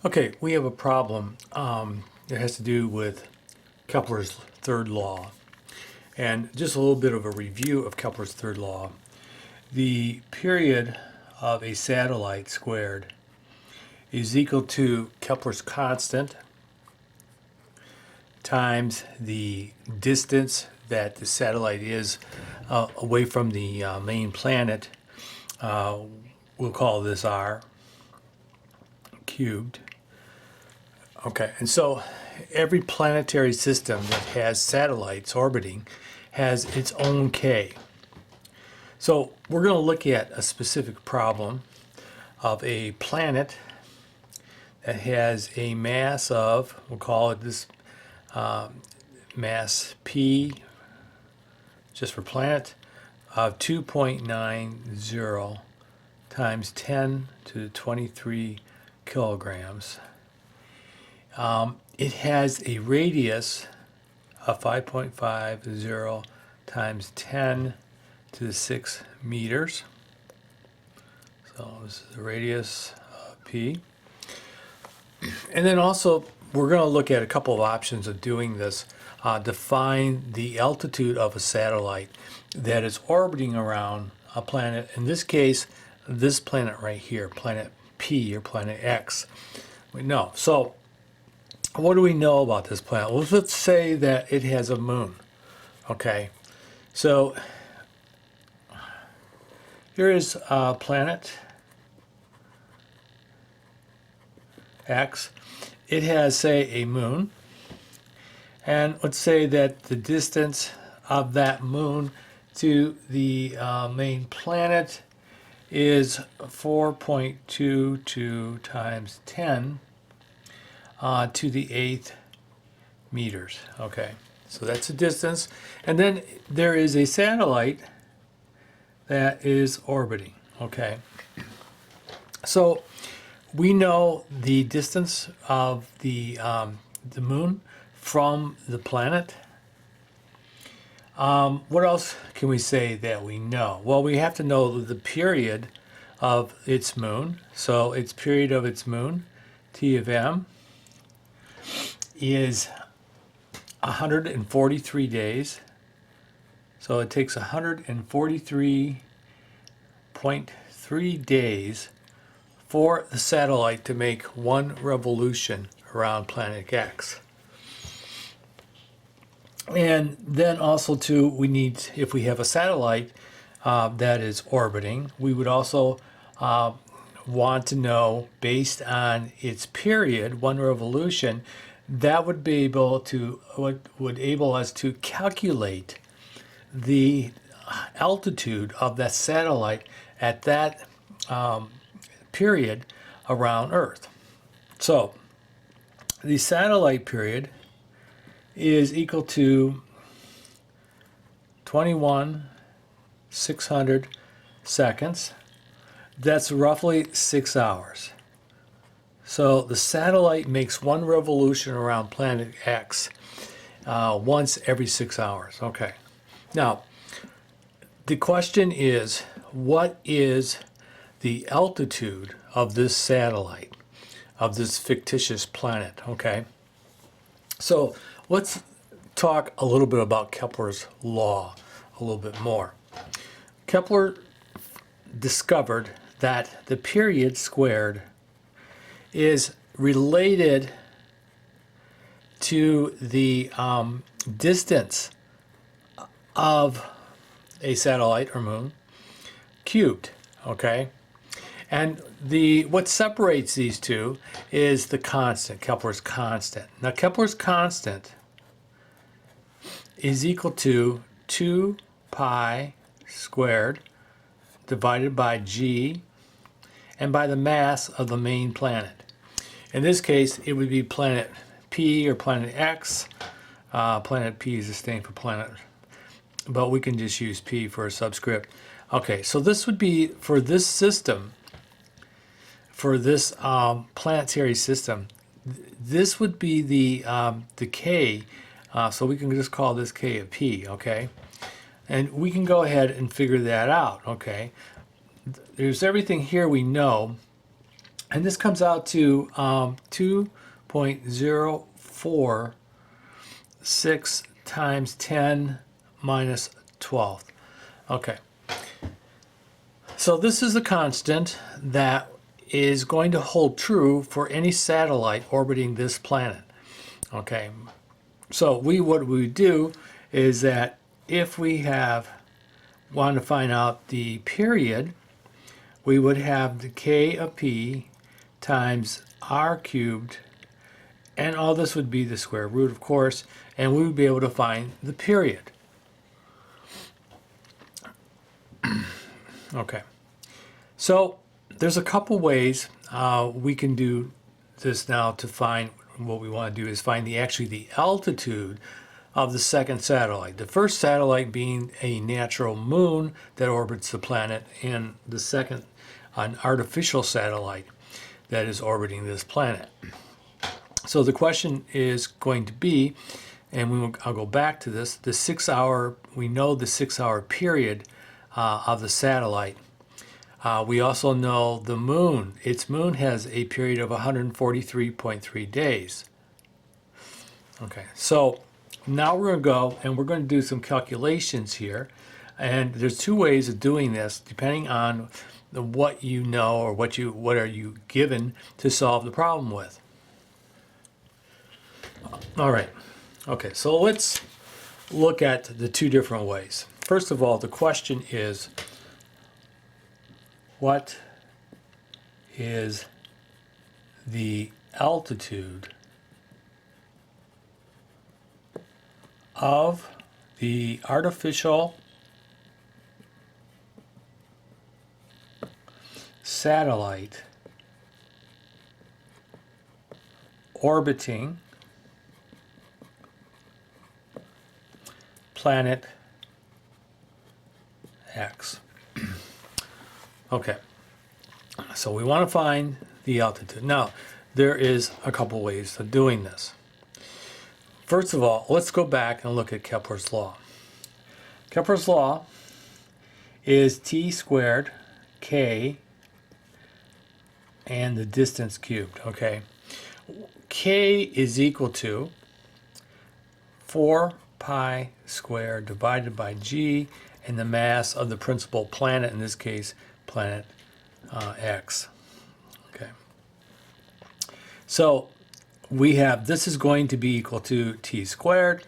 Okay, we have a problem that has to do with Kepler's third law. And just a little bit of a review of Kepler's third law. The period of a satellite squared is equal to Kepler's constant times the distance that the satellite is away from the main planet. We'll call this r cubed. Okay, and so every planetary system that has satellites orbiting has its own k. So we're going to look at a specific problem of a planet that has a mass of, we'll call it this mass P, just for planet, of 2.90 times 10 to the 23 kilograms. It has a radius of 5.50 times 10 to the 6 meters. So this is the radius of P. And then also we're going to look at a couple of options of doing this. Define the altitude of a satellite that is orbiting around a planet. In this case, this planet right here, planet P or planet X. We know. So what do we know about this planet? Well, let's say that it has a moon. Okay, so here is planet X. It has, say, a moon. And let's say that the distance of that moon to the main planet is 4.22 times 10 to the 8th meters. Okay, so that's the distance. And then there is a satellite that is orbiting. Okay, so we know the distance of the moon from the planet. What else can we say that we know? Well, we have to know the period of its moon. So its period of its moon, T of M, is 143 days. So it takes 143.3 days for the satellite to make one revolution around planet X. And then also too, we need, if we have a satellite that is orbiting, we would also want to know, based on its period, one revolution, that would be able to, would enable us to calculate the altitude of that satellite at that period around Earth. So the satellite period is equal to 21,600 seconds. That's roughly 6 hours. So the satellite makes one revolution around planet X once every 6 hours. Okay. Now, the question is, what is the altitude of this satellite, of this fictitious planet? Okay. So let's talk a little bit about Kepler's law a little bit more. Kepler discovered that the period squared is related to the distance of a satellite or moon cubed. Okay, and what separates these two is the constant, Kepler's constant. Now Kepler's constant is equal to 2 pi squared divided by g and by the mass of the main planet. In this case, it would be planet P or planet X. Planet P is the name for planet, but we can just use P for a subscript. Okay, so this would be, for this system, for this planetary system, this would be the K, so we can just call this K a P, okay? And we can go ahead and figure that out, okay? There's everything here we know And this comes out to 2.046 times 10 minus 12. Okay. So this is a constant that is going to hold true for any satellite orbiting this planet. Okay. So what we do is that if we want to find out the period, we would have the k of p times r cubed, and all this would be the square root, of course, and we would be able to find the period. Okay, so there's a couple ways we can do this now to find what we want to do is find the altitude of the second satellite. The first satellite being a natural moon that orbits the planet, and the second an artificial satellite that is orbiting this planet. So the question is going to be, and I'll go back to this, we know the 6-hour period of the satellite. We also know the moon. Its moon has a period of 143.3 days. Okay, so now we're going to go and we're going to do some calculations here. And there's two ways of doing this depending on what you know or what are you given to solve the problem with. All right. Okay, so let's look at the two different ways. First of all, the question is, what is the altitude of the artificial satellite orbiting planet X? Okay, so we want to find the altitude. Now, there is a couple ways of doing this. First of all, let's go back and look at Kepler's law. Kepler's law is t squared k and the distance cubed, okay? K is equal to 4 pi squared divided by g and the mass of the principal planet, in this case, planet X. Okay. So we have, this is going to be equal to t squared,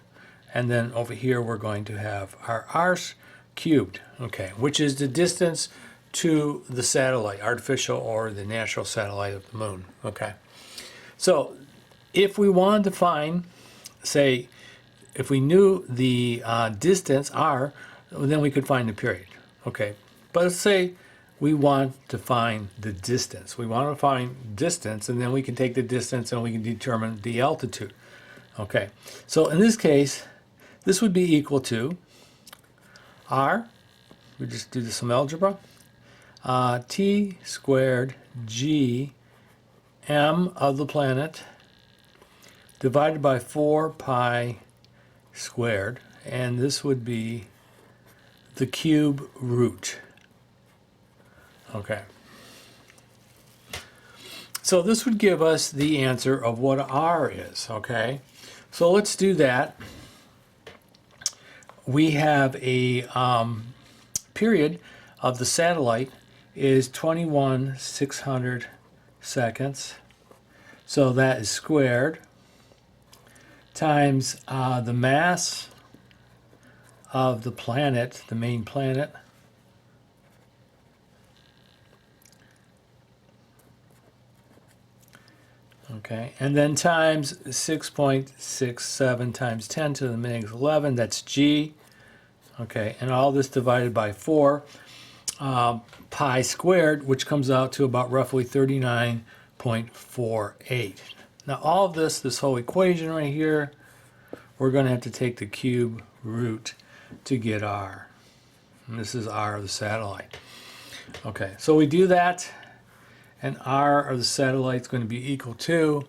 and then over here we're going to have our r cubed, okay, which is the distance to the satellite, artificial or the natural satellite of the moon, okay. So if we wanted to find, say, if we knew the distance r, then we could find the period, okay. But let's say we want to find the distance. We want to find distance, and then we can take the distance and we can determine the altitude. Okay, so in this case, this would be equal to r, we just do some algebra, t squared g m of the planet divided by 4 pi squared, and this would be the cube root. Okay. So this would give us the answer of what r is, okay? So let's do that. We have a period of the satellite is 21,600 seconds. So that is squared times the mass of the planet, the main planet, okay, and then times 6.67 times 10 to the minus 11, that's g, okay, and all this divided by 4 pi squared, which comes out to about roughly 39.48. Now all of this whole equation right here, we're going to have to take the cube root to get r. And this is r of the satellite. Okay, so we do that, and r of the satellite is going to be equal to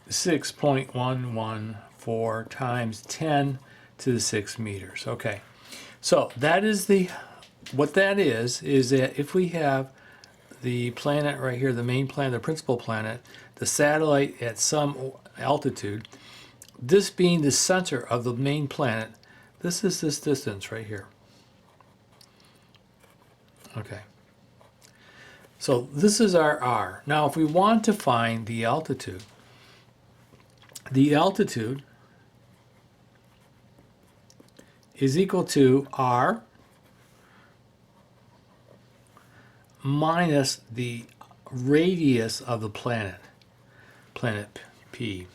6.114 times 10 to the 6 meters. Okay, so that is what that is that if we have the planet right here, the main planet, the principal planet, the satellite at some altitude, this being the center of the main planet, this is this distance right here. Okay. So this is our R. Now if we want to find the altitude is equal to R minus the radius of the planet P.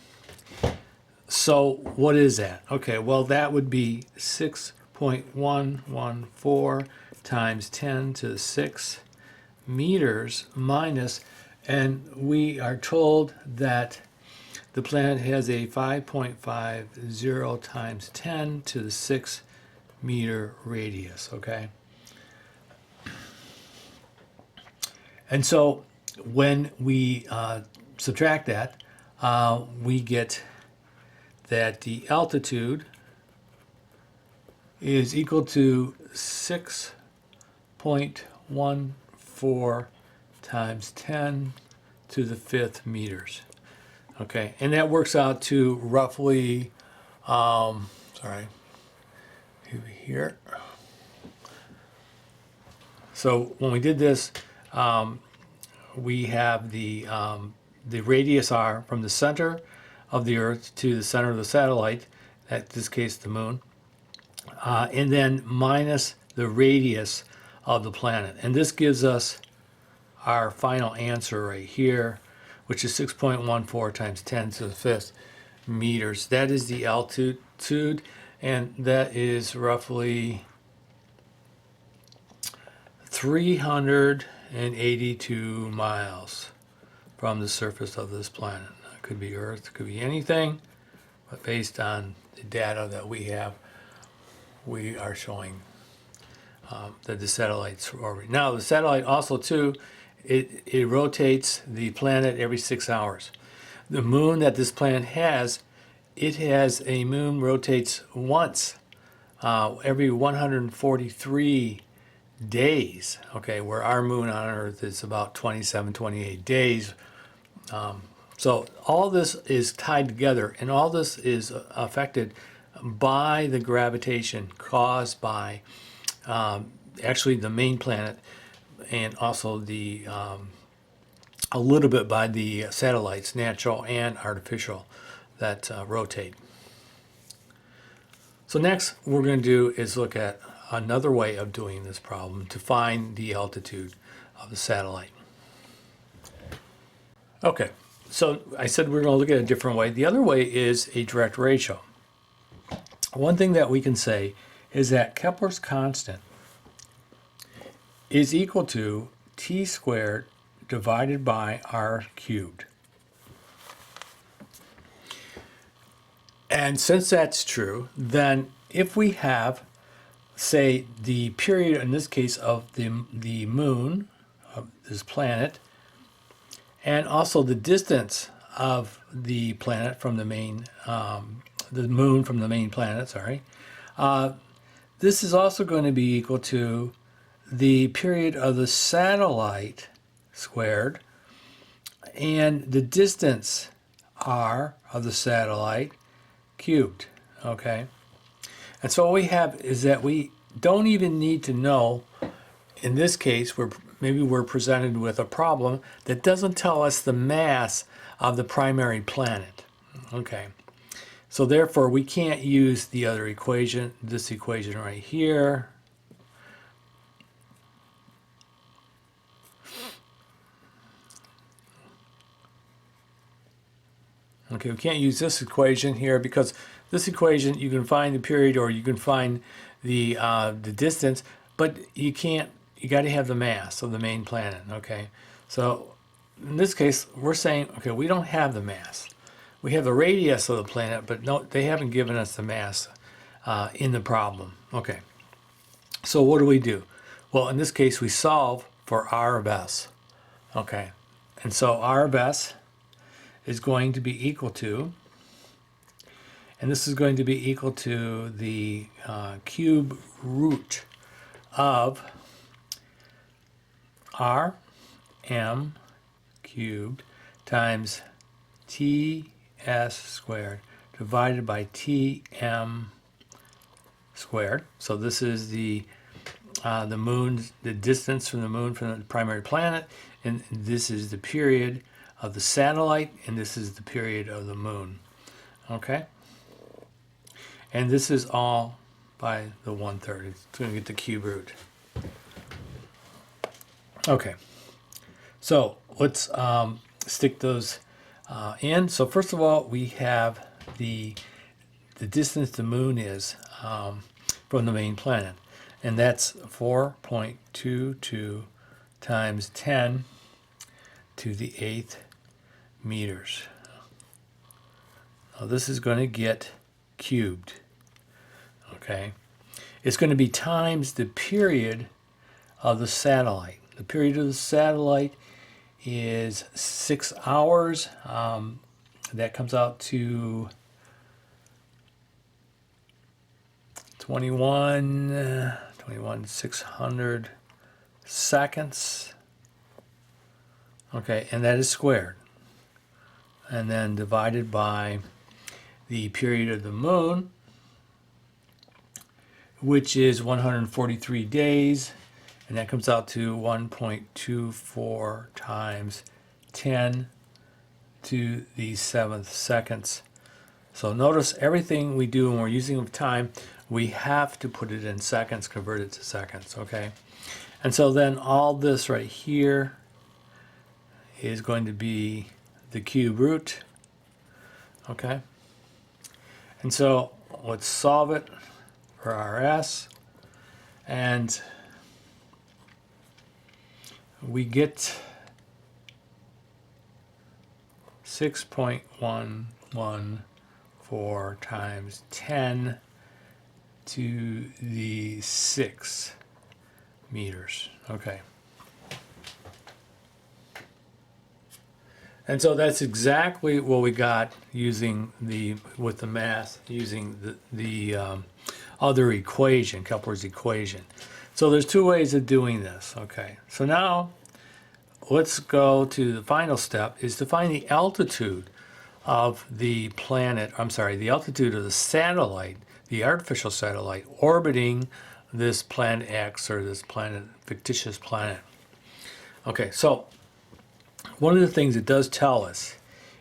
So what is that? Okay, well that would be 6.114 times 10 to the 6 meters minus, and we are told that the planet has a 5.50 times 10 to the 6 meter radius, okay? And so when we subtract that, we get that the altitude is equal to 6.14 times 10 to the 5th meters. Okay, and that works out to roughly, sorry, over here. So when we did this, we have the radius r from the center of the Earth to the center of the satellite, in this case the moon, and then minus the radius of the planet. And this gives us our final answer right here, which is 6.14 times 10 to the 5th meters. That is the altitude, and that is roughly 382 miles from the surface of this planet. It could be Earth, it could be anything, but based on the data that we have, we are showing that the satellite's orbit. Now, the satellite also, too, it rotates the planet every 6 hours. The moon that this planet has, it has a moon rotates once every 143 days, okay, where our moon on Earth is about 27, 28 days. So all this is tied together, and all this is affected by the gravitation caused by actually the main planet, and also the a little bit by the satellites, natural and artificial, that rotate. So next we're going to do is look at another way of doing this problem to find the altitude of the satellite. Okay, so I said we're going to look at a different way. The other way is a direct ratio. One thing that we can say is that Kepler's constant is equal to t squared divided by r cubed. And since that's true, then if we have, say, the period, in this case, of the moon, of this planet, and also the distance of the planet from the main, the moon from the main planet, sorry, this is also going to be equal to the period of the satellite squared and the distance r of the satellite cubed, okay? And so what we have is that we don't even need to know, in this case, maybe we're presented with a problem that doesn't tell us the mass of the primary planet, okay? So therefore, we can't use the other equation, this equation right here. Okay, we can't use this equation here because this equation, you can find the period or you can find the distance, but you can't, you got to have the mass of the main planet, okay? So in this case, we're saying, okay, we don't have the mass. We have the radius of the planet, but no, they haven't given us the mass in the problem. Okay, so what do? Well, in this case, we solve for r of s, okay? And so r of s is going to be equal to, and this is going to be equal to the cube root of r 2m cubed times ts squared divided by tm squared. So this is the moon, the distance from the moon from the primary planet, and this is the period of the satellite, and this is the period of the moon. Okay? And this is all by the 1/3. It's going to get the cube root. Okay. So let's stick those in. So first of all, we have the distance the moon is from the main planet, and that's 4.22 times 10 to the 8th meters. Now this is going to get cubed. Okay, it's going to be times the period of the satellite. The period of the satellite is 6 hours. That comes out to 21,600 seconds. Okay, and that is squared. And then divided by the period of the moon, which is 143 days, and that comes out to 1.24 times 10 to the 7th seconds. So notice everything we do when we're using time, we have to put it in seconds, convert it to seconds, okay? And so then all this right here is going to be the cube root, okay? And so let's solve it for RS, and we get 6.114 times 10 to the 6 meters. Okay. And so that's exactly what we got using with the math, using the other equation, Kepler's equation. So there's two ways of doing this. Okay. So now let's go to the final step, is to find the altitude of the planet, the altitude of the satellite, the artificial satellite orbiting this planet X, or this fictitious planet. Okay, so one of the things it does tell us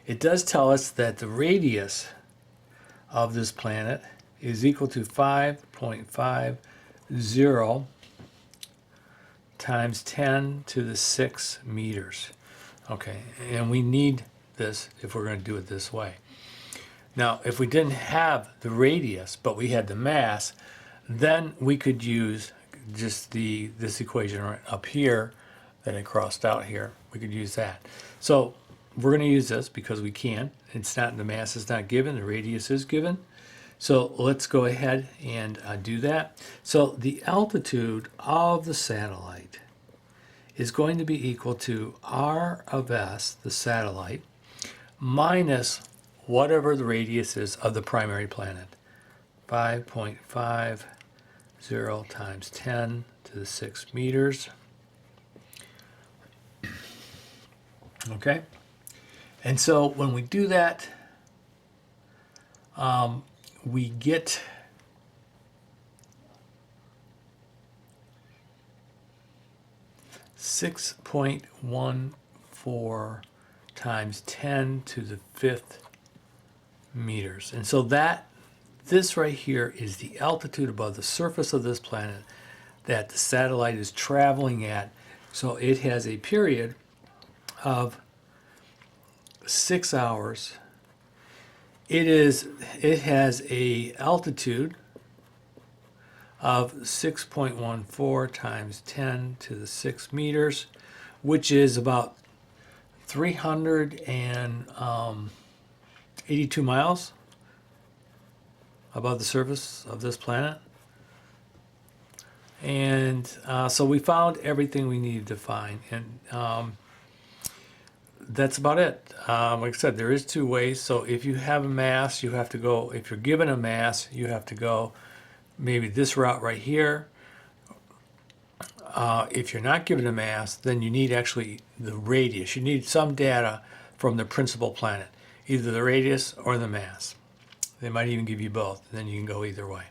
that the radius of this planet is equal to 5.50 times 10 to the 6 meters. Okay, and we need this if we're going to do it this way. Now, if we didn't have the radius, but we had the mass, then we could use just this equation right up here that I crossed out here. We could use that. So we're going to use this because we can. It's not, the mass is not given, the radius is given. So let's go ahead and do that. So the altitude of the satellite is going to be equal to R of S, the satellite, minus whatever the radius is of the primary planet. 5.50 times 10 to the 6 meters. Okay? And so when we do that, we get 6.14 times 10 to the 5th meters. And so this right here is the altitude above the surface of this planet that the satellite is traveling at. So it has a period of 6 hours. It has a altitude of 6.14 times 10 to the 6 meters, which is about 382 miles above the surface of this planet. And so we found everything we needed to find, and that's about it. Like I said, there is two ways. So if you have a mass, you have to go, if you're given a mass, you have to go maybe this route right here. If you're not given a mass, then you need actually the radius. You need some data from the principal planet, either the radius or the mass. They might even give you both, and then you can go either way.